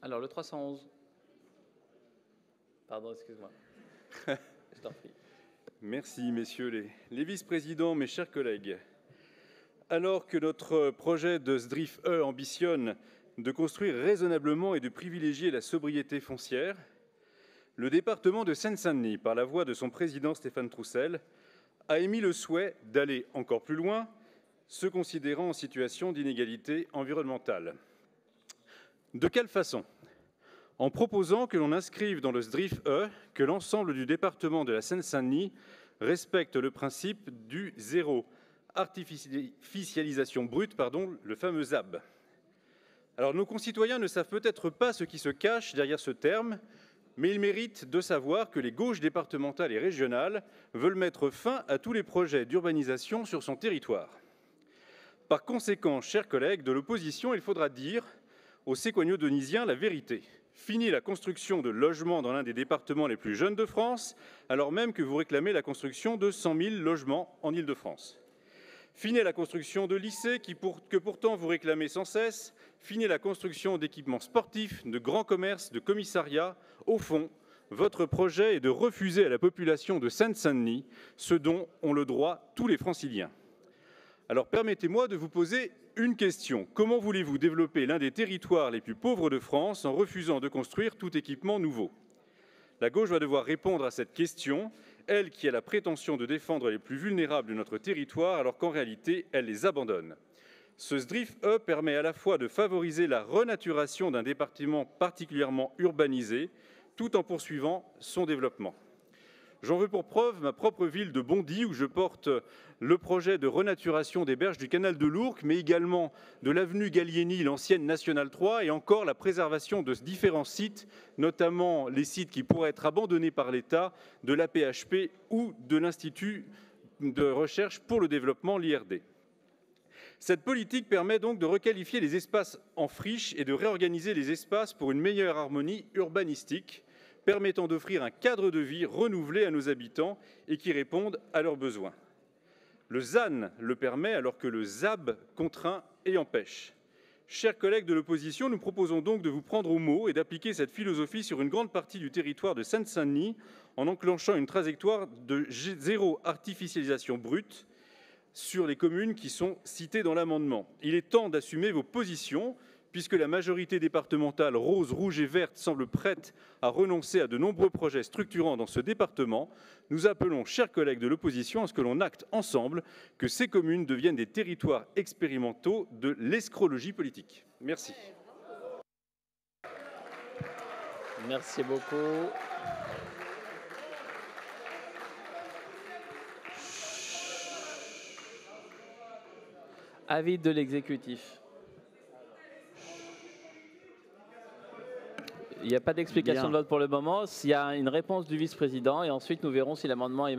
Alors, le 311. Pardon, excuse-moi. Je t'en prie. Merci, messieurs les vice-présidents, mes chers collègues. Alors que notre projet de SDRIF-E ambitionne de construire raisonnablement et de privilégier la sobriété foncière, le département de Seine-Saint-Denis, par la voix de son président Stéphane Troussel, a émis le souhait d'aller encore plus loin, se considérant en situation d'inégalité environnementale. De quelle façon ? En proposant que l'on inscrive dans le SDRIF-E que l'ensemble du département de la Seine-Saint-Denis respecte le principe du zéro artificialisation brute, le fameux ZAB. Alors, nos concitoyens ne savent peut-être pas ce qui se cache derrière ce terme, mais ils méritent de savoir que les gauches départementales et régionales veulent mettre fin à tous les projets d'urbanisation sur son territoire. Par conséquent, chers collègues de l'opposition, il faudra dire aux Séquagno-Denysiens la vérité. Fini la construction de logements dans l'un des départements les plus jeunes de France, alors même que vous réclamez la construction de 100 000 logements en Île-de-France. Fini la construction de lycées que pourtant vous réclamez sans cesse. Fini la construction d'équipements sportifs, de grands commerces, de commissariats. Au fond, votre projet est de refuser à la population de Seine-Saint-Denis ce dont ont le droit tous les franciliens. Alors permettez-moi de vous poser une question. Comment voulez-vous développer l'un des territoires les plus pauvres de France en refusant de construire tout équipement nouveau ? La gauche va devoir répondre à cette question, elle qui a la prétention de défendre les plus vulnérables de notre territoire, alors qu'en réalité, elle les abandonne. Ce SDRIF-E permet à la fois de favoriser la renaturation d'un département particulièrement urbanisé, tout en poursuivant son développement. J'en veux pour preuve ma propre ville de Bondy, où je porte le projet de renaturation des berges du canal de l'Ourcq, mais également de l'avenue Gallieni, l'ancienne Nationale 3, et encore la préservation de différents sites, notamment les sites qui pourraient être abandonnés par l'État, de l'AP-HP ou de l'Institut de recherche pour le développement, l'IRD. Cette politique permet donc de requalifier les espaces en friche et de réorganiser les espaces pour une meilleure harmonie urbanistique, permettant d'offrir un cadre de vie renouvelé à nos habitants et qui réponde à leurs besoins. Le ZAN le permet alors que le ZAB contraint et empêche. Chers collègues de l'opposition, nous proposons donc de vous prendre au mot et d'appliquer cette philosophie sur une grande partie du territoire de Seine-Saint-Denis en enclenchant une trajectoire de zéro artificialisation brute sur les communes qui sont citées dans l'amendement. Il est temps d'assumer vos positions, puisque la majorité départementale rose, rouge et verte semble prête à renoncer à de nombreux projets structurants dans ce département. Nous appelons, chers collègues de l'opposition, à ce que l'on acte ensemble que ces communes deviennent des territoires expérimentaux de l'escrologie politique. Merci. Merci beaucoup. Avis de l'exécutif. Il n'y a pas d'explication de vote pour le moment. S'il y a une réponse du vice-président, et ensuite nous verrons si l'amendement est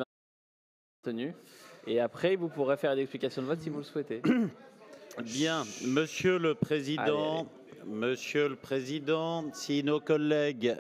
maintenu. Et après, vous pourrez faire une explication de vote si vous le souhaitez. Bien, Monsieur le Président, si nos collègues